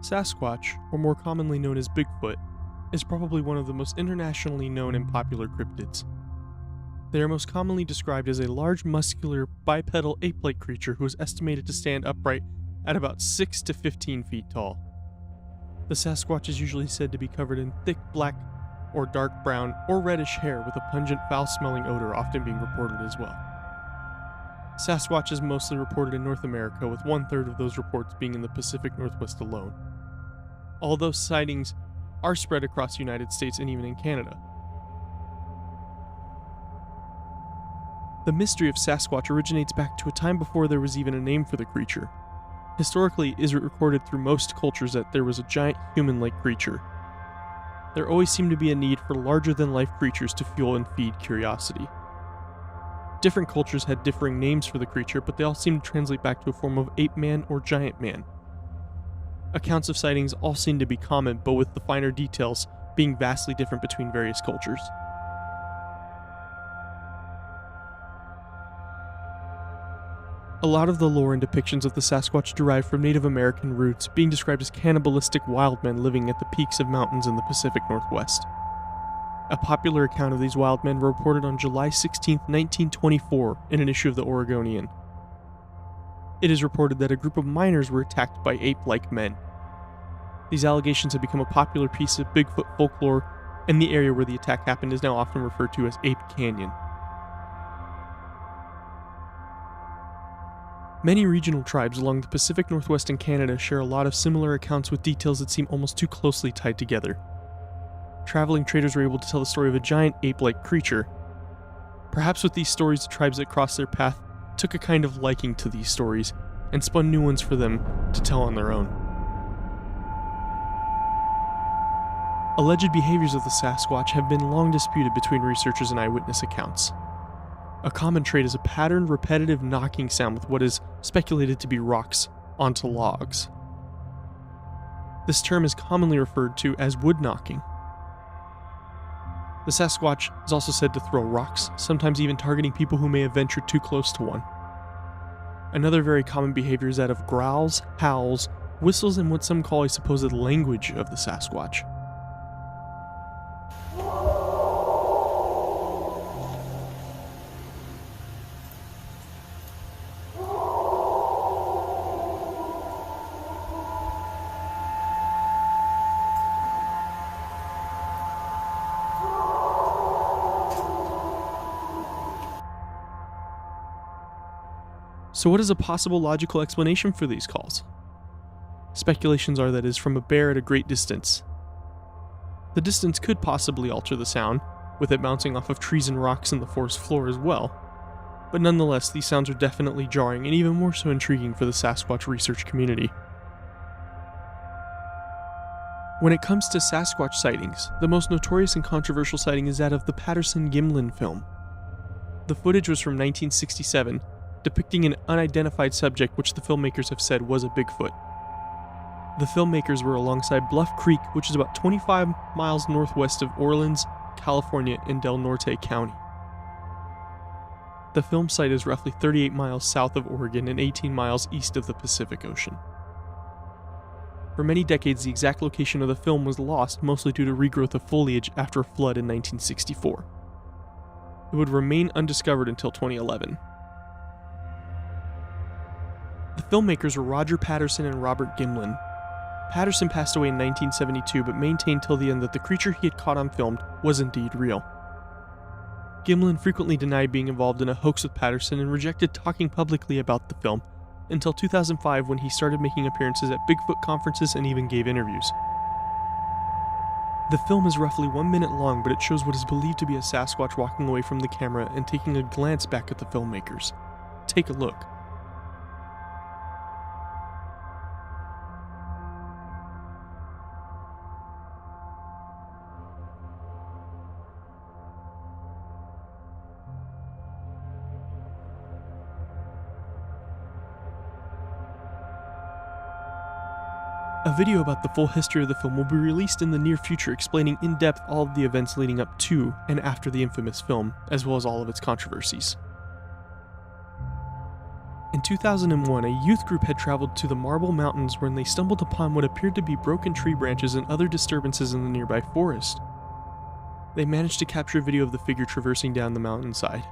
Sasquatch, or more commonly known as Bigfoot, is probably one of the most internationally known and popular cryptids. They are most commonly described as a large, muscular, bipedal ape-like creature who is estimated to stand upright at about 6 to 15 feet tall. The Sasquatch is usually said to be covered in thick black or dark brown or reddish hair with a pungent, foul-smelling odor often being reported as well. Sasquatch is mostly reported in North America, with 1/3 of those reports being in the Pacific Northwest alone. Although sightings are spread across the United States and even in Canada. The mystery of Sasquatch originates back to a time before there was even a name for the creature. Historically, it is recorded through most cultures that there was a giant human-like creature. There always seemed to be a need for larger-than-life creatures to fuel and feed curiosity. Different cultures had differing names for the creature, but they all seem to translate back to a form of ape man or giant man. Accounts of sightings all seem to be common, but with the finer details being vastly different between various cultures. A lot of the lore and depictions of the Sasquatch derive from Native American roots, being described as cannibalistic wild men living at the peaks of mountains in the Pacific Northwest. A popular account of these wild men were reported on July 16, 1924, in an issue of the Oregonian. It is reported that a group of miners were attacked by ape-like men. These allegations have become a popular piece of Bigfoot folklore, and the area where the attack happened is now often referred to as Ape Canyon. Many regional tribes along the Pacific Northwest and Canada share a lot of similar accounts with details that seem almost too closely tied together. Traveling traders were able to tell the story of a giant ape-like creature. Perhaps with these stories, the tribes that crossed their path took a kind of liking to these stories and spun new ones for them to tell on their own. Alleged behaviors of the Sasquatch have been long disputed between researchers and eyewitness accounts. A common trait is a patterned, repetitive knocking sound with what is speculated to be rocks onto logs. This term is commonly referred to as wood knocking. The Sasquatch is also said to throw rocks, sometimes even targeting people who may have ventured too close to one. Another very common behavior is that of growls, howls, whistles, and what some call a supposed language of the Sasquatch. So what is a possible logical explanation for these calls? Speculations are that it is from a bear at a great distance. The distance could possibly alter the sound, with it bouncing off of trees and rocks in the forest floor as well, but nonetheless these sounds are definitely jarring and even more so intriguing for the Sasquatch research community. When it comes to Sasquatch sightings, the most notorious and controversial sighting is that of the Patterson-Gimlin film. The footage was from 1967, depicting an unidentified subject which the filmmakers have said was a Bigfoot. The filmmakers were alongside Bluff Creek, which is about 25 miles northwest of Orleans, California in Del Norte County. The film site is roughly 38 miles south of Oregon and 18 miles east of the Pacific Ocean. For many decades, the exact location of the film was lost, mostly due to regrowth of foliage after a flood in 1964. It would remain undiscovered until 2011. The filmmakers were Roger Patterson and Robert Gimlin. Patterson passed away in 1972 but maintained till the end that the creature he had caught on film was indeed real. Gimlin frequently denied being involved in a hoax with Patterson and rejected talking publicly about the film until 2005 when he started making appearances at Bigfoot conferences and even gave interviews. The film is roughly 1 minute long, but it shows what is believed to be a Sasquatch walking away from the camera and taking a glance back at the filmmakers. Take a look. A video about the full history of the film will be released in the near future, explaining in depth all of the events leading up to and after the infamous film, as well as all of its controversies. In 2001, a youth group had traveled to the Marble Mountains when they stumbled upon what appeared to be broken tree branches and other disturbances in the nearby forest. They managed to capture video of the figure traversing down the mountainside.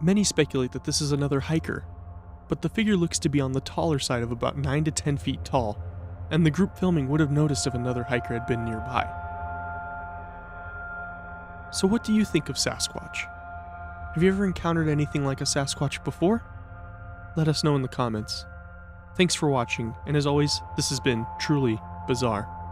Many speculate that this is another hiker, but the figure looks to be on the taller side of about 9 to 10 feet tall, and the group filming would have noticed if another hiker had been nearby. So what do you think of Sasquatch? Have you ever encountered anything like a Sasquatch before? Let us know in the comments. Thanks for watching, and as always, this has been truly bizarre.